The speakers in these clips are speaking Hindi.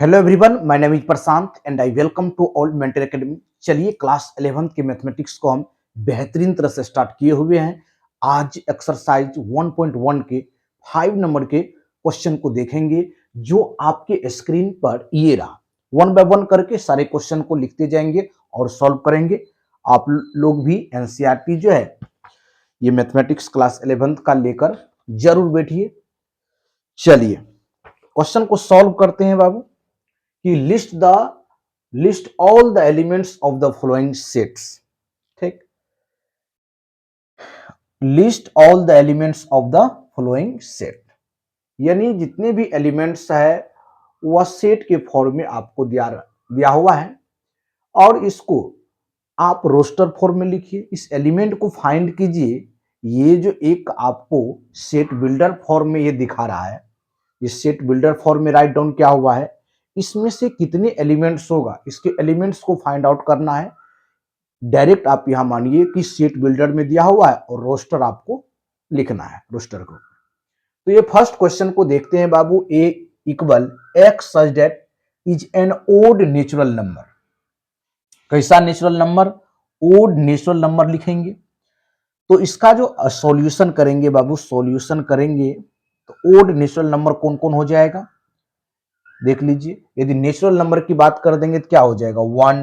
Hello everyone, my name is Prashant and I welcome to All Mentor Academy. चलिए क्लास 11th के मैथमेटिक्स को हम बेहतरीन तरह से स्टार्ट किए हुए हैं। आज एक्सरसाइज 1.1 के 5 नंबर के क्वेश्चन को देखेंगे जो आपके स्क्रीन पर ये रहा। वन बाय वन करके सारे क्वेश्चन को लिखते जाएंगे और सॉल्व करेंगे। आप लोग भी एनसीईआरटी जो है ये मैथमेटिक्स क्लास 11th का लेकर जरूर बैठिए। चलिए क्वेश्चन को सॉल्व करते हैं बाबू। कि list all the elements of the following sets. ठीक, list all the elements of the following set, यानी जितने भी एलिमेंट्स है वह सेट के फॉर्म में आपको दिया हुआ है और इसको आप रोस्टर फॉर्म में लिखिए। इस एलिमेंट को फाइंड कीजिए। ये जो एक आपको सेट बिल्डर फॉर्म में ये दिखा रहा है, इस सेट बिल्डर फॉर्म में राइट डाउन क्या हुआ है, इसमें से कितने एलिमेंट्स होगा, इसके एलिमेंट्स को फाइंड आउट करना है। डायरेक्ट आप यहां मानिए कि सेट बिल्डर में दिया हुआ है और रोस्टर आपको लिखना है, रोस्टर को। तो ये फर्स्ट क्वेश्चन को देखते हैं बाबू। A equal x such that is an odd natural number. कैसा natural number? Odd natural number लिखेंगे। तो इसका जो सॉल्यूशन करेंगे बाबू, सॉल्यूशन करेंगे तो ओड नेचुरल नंबर कौन कौन हो जाएगा देख लीजिए। यदि नेचुरल नंबर की बात कर देंगे तो क्या हो जाएगा, 1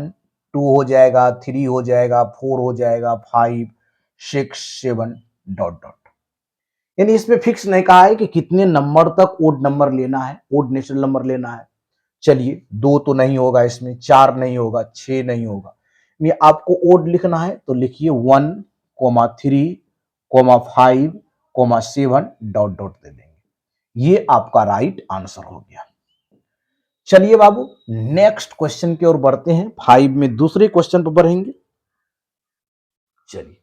2 हो जाएगा, 3 हो जाएगा, 4 हो जाएगा, 5 6 7 डॉट डॉट। यानी इसमें फिक्स नहीं कहा है कि कितने नंबर तक ओड नंबर लेना है, ओड नेचुरल नंबर लेना है। चलिए 2 तो नहीं होगा, इसमें 4 नहीं होगा, 6 नहीं होगा। यानी आपको ओड लिखना है तो लिखिए 1 3 5 7 डॉट डॉट दे देंगे। ये आपका राइट आंसर हो गया। चलिए बाबू नेक्स्ट क्वेश्चन की ओर बढ़ते हैं। 5 में दूसरे क्वेश्चन पर बढ़ेंगे। चलिए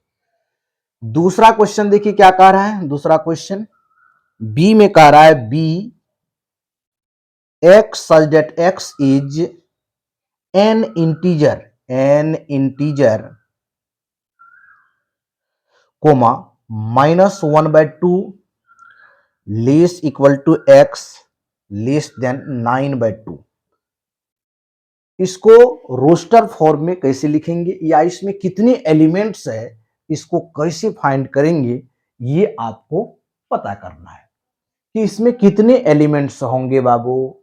दूसरा क्वेश्चन देखिए क्या कह रहा है। दूसरा क्वेश्चन बी में कह रहा है B X such that x is an integer comma -1/2 less equal to X less than 9/2। इसको रोस्टर फॉर्म में कैसे लिखेंगे या इसमें कितने एलिमेंट्स है, इसको कैसे फाइंड करेंगे, ये आपको पता करना है कि इसमें कितने एलिमेंट्स होंगे बाबू,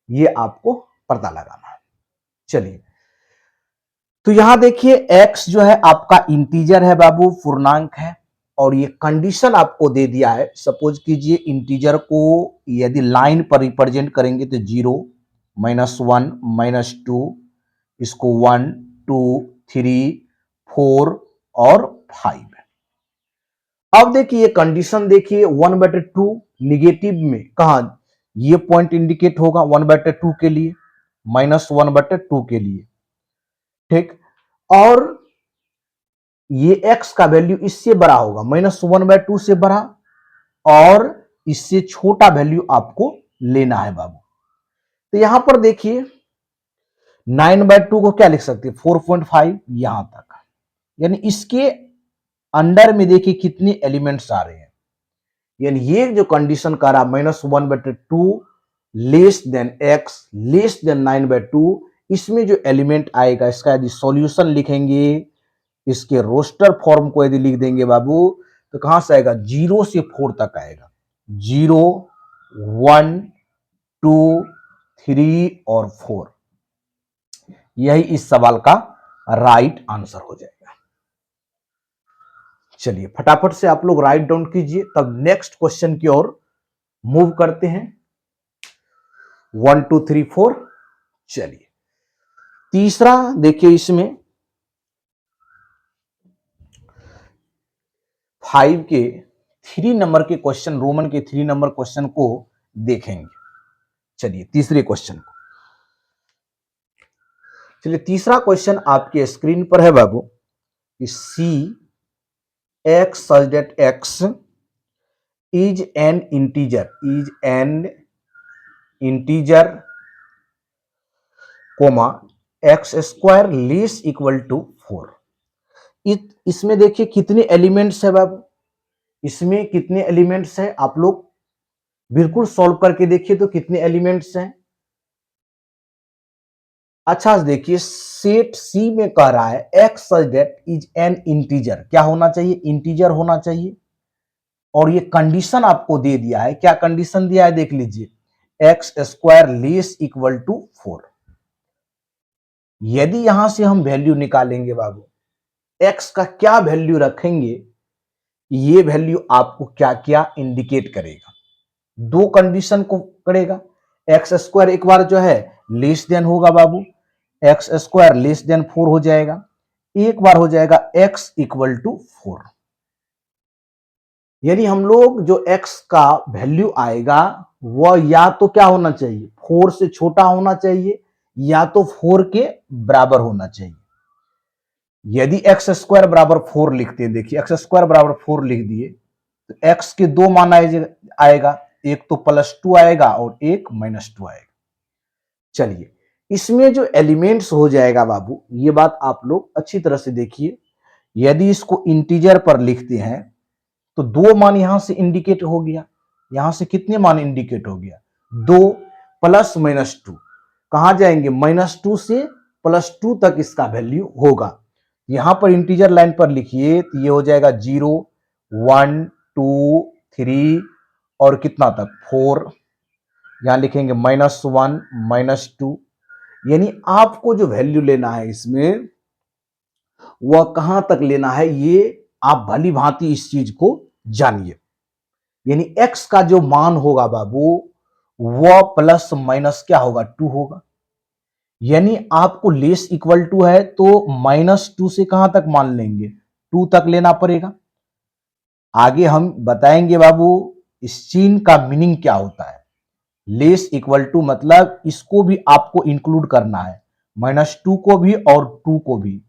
ये आपको पता लगाना है। चलिए तो यहां देखिए x जो है आपका इंटीजर है बाबू, पूर्णांक है और ये कंडीशन आपको दे दिया है। सपोज कीजिए इंटीजर को यदि लाइन पर रिप्रेजेंट करेंगे तो 0 -1 -2, इसको 1 2 3 4 और 5। अब देखिए ये कंडीशन देखिए 1/2 निगेटिव में कहा, ये पॉइंट इंडिकेट होगा 1/2 के लिए, -1/2 के लिए। ठीक, और ये x का वैल्यू इससे बड़ा होगा, -1/2 से बड़ा, और इससे छोटा वैल्यू आपको लेना है बाबू। तो यहां पर देखिए 9/2 को क्या लिख सकते हैं, 4.5 यहां तक। यानी इसके अंडर में देखिए कितने एलिमेंट्स आ रहे हैं। यानी ये जो कंडीशन कर रहा -1/2 less than x less than 9/2, इसमें जो एलिमेंट आएगा इसका यदि सॉल्यूशन लिखेंगे, इसके रोस्टर फॉर्म को यदि लिख देंगे बाबू, तो कहां से आएगा, 0 से 4 तक आएगा। 0 1 2 3 और 4, यही इस सवाल का राइट आंसर हो जाएगा। चलिए फटाफट से आप लोग राइट डाउन कीजिए, तब नेक्स्ट क्वेश्चन की ओर मूव करते हैं। 1 2 3 4। चलिए तीसरा देखिए, इसमें 5 के 3 नंबर के क्वेश्चन, रोमन के 3 नंबर क्वेश्चन को देखेंगे। चलिए तीसरे क्वेश्चन को, चलिए तीसरा क्वेश्चन आपके स्क्रीन पर है बाबू। C x such that x is an integer comma x square less equal to 4। इसमें देखिए कितने एलिमेंट्स है बाबू, इसमें कितने एलिमेंट्स है, आप लोग बिल्कुल सॉल्व करके देखिए तो कितने एलिमेंट्स हैं। अच्छा देखिए, सेट सी में कह रहा है x such that is an integer, क्या होना चाहिए? इंटीजर होना चाहिए। और ये कंडीशन आपको दे दिया है, क्या कंडीशन दिया है देख लीजिए, X square less equal to 4। यदि यहां से हम वैल्यू निकालेंगे बाबू, एक्स का क्या वैल्यू रखेंगे, ये वैल्यू आपको क्या क्या इंडिकेट करेगा? दो कंडीशन को करेगा। एक्स स्क्वायर एक बार जो है लेस देन होगा बाबू, एक्स स्क्वायर लेस देन 4 हो जाएगा। एक बार हो जाएगा एक्स इक्वल टू 4। यानी हम लोग जो एक्स का वैल्यू आएगा वह या तो क्या होना चाहिए, 4 से छोटा होना चाहिए या तो 4 के बराबर होना चाहिए। यदि एक्स स्क्वायर बराबर 4 लिखते हैं, देखिए एक्स स्क्वायर बराबर 4 लिख दिए तो एक्स के दो मान आएगा, एक तो +2 आएगा और एक -2 आएगा। चलिए, इसमें जो एलिमेंट्स हो जाएगा बाबू, ये बात आप लोग अच्छी तरह से देखिए। यदि इसको इंटीजर पर लिखते हैं तो दो मान यहां से इंडिकेट हो गया, यहां से कितने मान इंडिकेट हो गया, 2 प्लस -2, कहां जाएंगे, -2 से +2 तक इसका वैल्यू होगा। यहां पर इंटीजर लाइन पर लिखिए तो ये हो जाएगा 0 1 2 3 और कितना तक 4। यहां लिखेंगे -1 -2। यानी आपको जो वैल्यू लेना है इसमें वह कहां तक लेना है, ये आप भली भांति इस चीज को जानिए। यानी x का जो मान होगा बाबू वह प्लस माइनस क्या होगा, 2 होगा। यानी आपको लेस इक्वल टू है तो -2 से कहां तक मान लेंगे, 2 तक लेना पड़ेगा। आगे हम बताएंगे बाबू इस चिन्ह का मीनिंग क्या होता है। लेस इक्वल टू मतलब इसको भी आपको इंक्लूड करना है, -2 को भी और 2 को भी।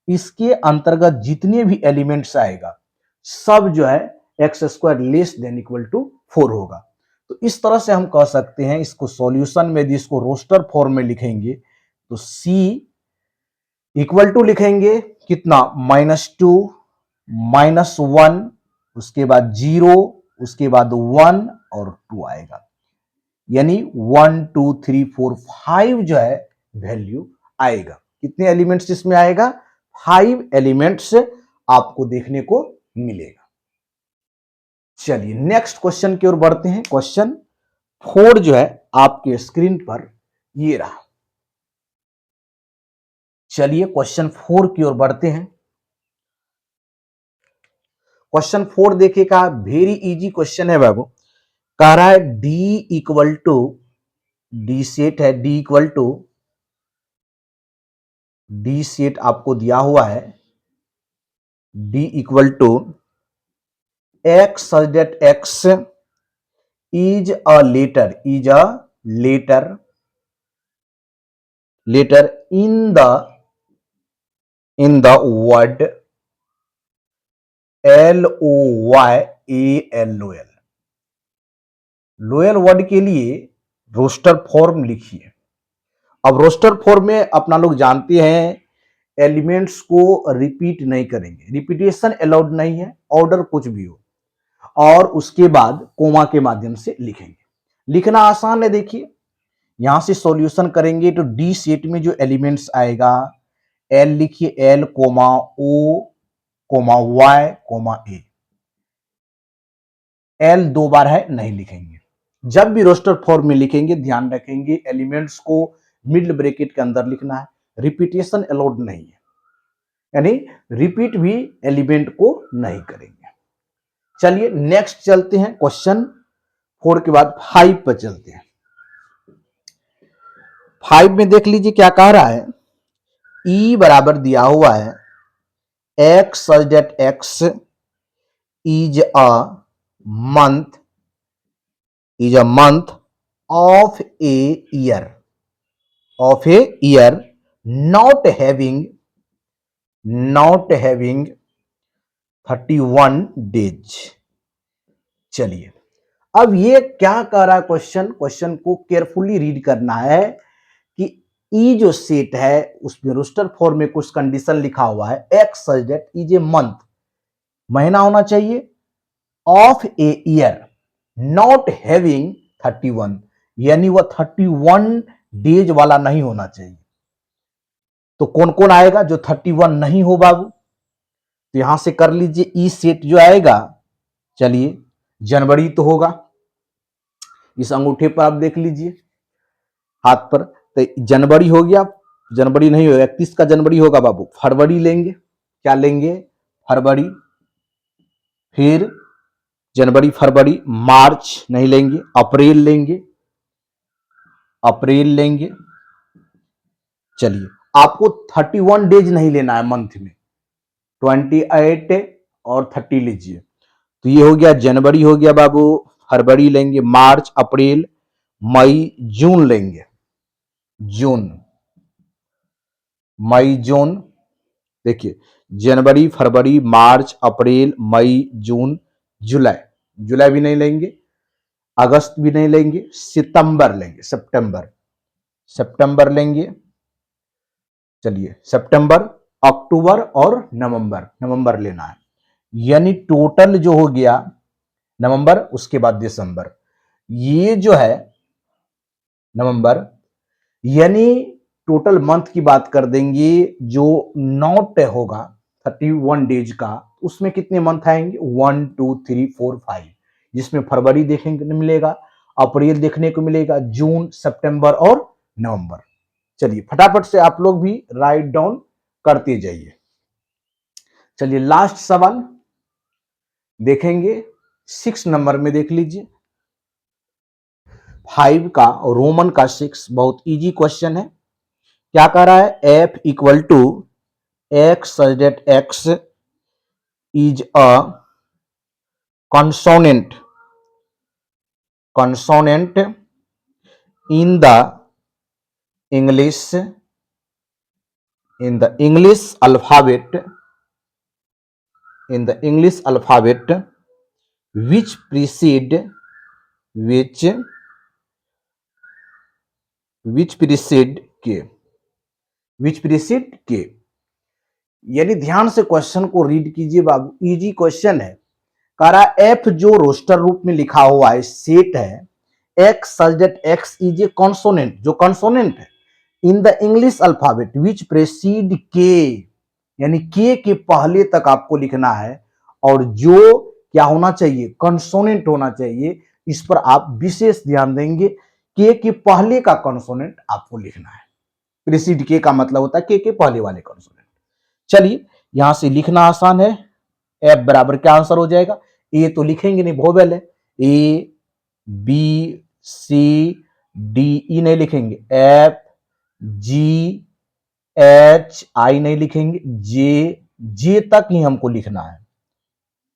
इसके अंतर्गत जितने भी एलिमेंट्स आएगा सब जो है X square less than equal to 4 होगा। तो इस तरह से हम कह सकते हैं इसको सॉल्यूशन में यदि इसको रोस्टर फॉर्म में लिखेंगे तो C इक्वल टू लिखेंगे कितना, -2 -1 उसके बाद 0 उसके बाद 1 और 2 आएगा। यानी 1 2 3 4 5 जो है वैल्यू आएगा। कितने एलिमेंट्स इसमें आएगा, 5 एलिमेंट्स आपको देखने को मिलेगा। चलिए नेक्स्ट क्वेश्चन की ओर बढ़ते हैं। क्वेश्चन 4 जो है आपके स्क्रीन पर ये रहा। चलिए क्वेश्चन 4 की ओर बढ़ते हैं। क्वेश्चन 4 देखिएगा, वेरी इजी क्वेश्चन है बाबू। कह रहा है D equal to, D set है, D equal to, D set आपको दिया हुआ है, D equal to x such that x is a letter, is a letter, letter in the word LOYALOL। Loyal word के लिए रोस्टर फॉर्म लिखिए। अब रोस्टर फॉर्म में अपना लोग जानते हैं एलिमेंट्स को रिपीट नहीं करेंगे, रिपीटेशन अलाउड नहीं है, ऑर्डर कुछ भी हो, और उसके बाद कोमा के माध्यम से लिखेंगे। लिखना आसान है, देखिए यहां से सॉल्यूशन करेंगे तो डी सेट में जो एलिमेंट्स आएगा, एल लिखिए, एल कोमा ओ कोमा वाई कोमा ए, एल दो बार है नहीं लिखेंगे। जब भी रोस्टर फॉर्म में लिखेंगे ध्यान रखेंगे एलिमेंट्स को मिडिल ब्रैकेट के अंदर लिखना है, रिपीटेशन अलाउड नहीं है, यानी रिपीट भी एलिमेंट को नहीं करेंगे। चलिए नेक्स्ट चलते हैं, क्वेश्चन 4 के बाद 5 पर चलते हैं। 5 में देख लीजिए क्या कह रहा है, E बराबर दिया हुआ है x such that x is a month, is a month of a year, of a year not having 31 days। चलिए अब ये क्या कह रहा है क्वेश्चन, क्वेश्चन को केयरफुली रीड करना है कि ई जो सेट है उसमें रोस्टर फॉर्म में कुछ कंडीशन लिखा हुआ है, x such that is a month, महीना होना चाहिए, of a year not having 31, यानी वह 31 डेज वाला नहीं होना चाहिए। तो कौन कौन आएगा जो 31 नहीं हो बाबू, तो यहां से कर लीजिए ई सेट जो आएगा। चलिए जनवरी तो होगा, इस अंगूठे पर आप देख लीजिए हाथ पर, तो जनवरी हो गया। जनवरी नहीं होगा, 31 का जनवरी होगा बाबू। फरवरी लेंगे, क्या लेंगे, फरवरी। फिर जनवरी फरवरी, मार्च नहीं लेंगे, अप्रैल लेंगे, अप्रैल लेंगे। चलिए आपको 31 डेज नहीं लेना है मंथ में, 28 और 30 लीजिए। तो ये हो गया जनवरी हो गया बाबू, फरवरी लेंगे, मार्च अप्रैल मई जून लेंगे, जून मई जून। देखिए जनवरी फरवरी मार्च अप्रैल मई जून जुलाई, जुलाई भी नहीं लेंगे, अगस्त भी नहीं लेंगे, सितंबर लेंगे, सितंबर, सितंबर लेंगे। चलिए सितंबर, अक्टूबर और नवंबर, नवंबर लेना है। यानी टोटल जो हो गया नवंबर, उसके बाद दिसंबर, ये जो है नवंबर, यानी टोटल मंथ की बात कर देंगे जो नॉट होगा 31 डेज का, उसमें कितने मंथ आएंगे, 1 2 3 4 5, जिसमें फरवरी देखने को मिलेगा, अप्रैल देखने को मिलेगा, जून सितंबर और नवंबर। चलिए फटाफट से आप लोग भी राइट डाउन करते जाइए। चलिए लास्ट सवाल देखेंगे, 6 नंबर में देख लीजिए, 5 का रोमन का 6, बहुत इजी क्वेश्चन है। क्या कह रहा है, F equal to x such that x is a consonant, consonant in the English, in the English alphabet, in the English alphabet which precede, which precede के, which precede के। यानी ध्यान से क्वेश्चन को रीड कीजिए बाबू, इजी क्वेश्चन है। कह रहा एफ जो रोस्टर रूप में लिखा हुआ है सेट है, x such that x is a consonant, जो कॉन्सोनेंट है इन द इंग्लिश अल्फाबेट विच प्रेसीड के, यानी के पहले तक आपको लिखना है, और जो क्या होना चाहिए, कॉन्सोनेंट होना चाहिए। इस पर आप विशेष ध्यान देंगे, के पहले का कॉन्सोनेंट आपको लिखना है। प्रेसीड के का मतलब होता है के पहले वाले कॉन्सोनेंट। चलिए यहां से लिखना आसान है, एफ बराबर क्या आंसर हो जाएगा, ए तो लिखेंगे नहीं, वोवेल है, ए बी सी डी, ई नहीं लिखेंगे, एफ जी एच आई नहीं लिखेंगे, जे, जे तक ही हमको लिखना है।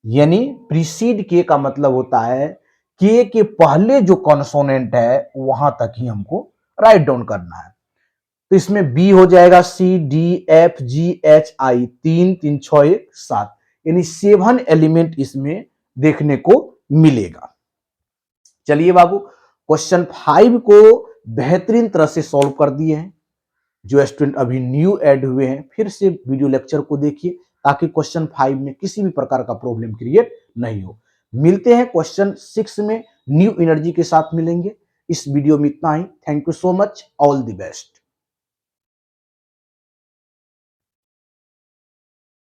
यानी प्रीसीड के का मतलब होता है के पहले जो कॉन्सोनेंट है वहां तक ही हमको राइट डाउन करना है। तो इसमें बी हो जाएगा, C D F G H I, 3 3 6 1 7, यानी 7 एलिमेंट इसमें देखने को मिलेगा। चलिए बाबू क्वेश्चन 5 को बेहतरीन तरह से सॉल्व कर दिए हैं। जो स्टूडेंट अभी न्यू ऐड हुए हैं फिर से वीडियो लेक्चर को देखिए, ताकि क्वेश्चन 5 में किसी भी प्रकार का प्रॉब्लम क्रिएट नहीं हो। मिलते हैं क्वेश्चन 6 में, न्यू एनर्जी के साथ मिलेंगे। इस वीडियो में इतना ही। Thank you so much, all the best.